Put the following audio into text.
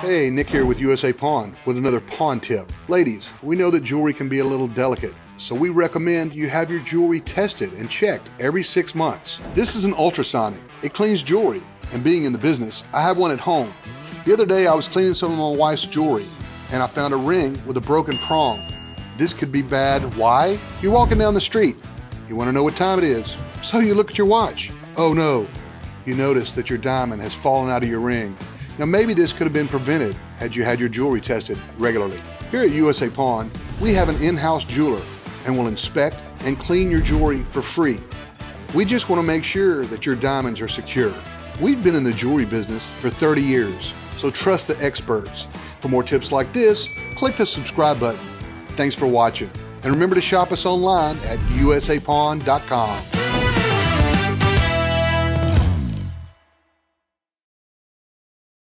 Hey, Nick here with USA Pawn with another pawn tip. Ladies, we know that jewelry can be a little delicate, so we recommend you have your jewelry tested and checked every 6 months. This is an ultrasonic. It cleans jewelry, and being in the business, I have one at home. The other day I was cleaning some of my wife's jewelry, and I found a ring with a broken prong. This could be bad. Why? You're walking down the street. You want to know what time it is, so you look at your watch. Oh no, you notice that your diamond has fallen out of your ring. Now maybe this could have been prevented had you had your jewelry tested regularly. Here at USA Pawn, we have an in-house jeweler and will inspect and clean your jewelry for free. We just want to make sure that your diamonds are secure. We've been in the jewelry business for 30 years, so trust the experts. For more tips like this, click the subscribe button. Thanks for watching, and remember to shop us online at usapawn.com.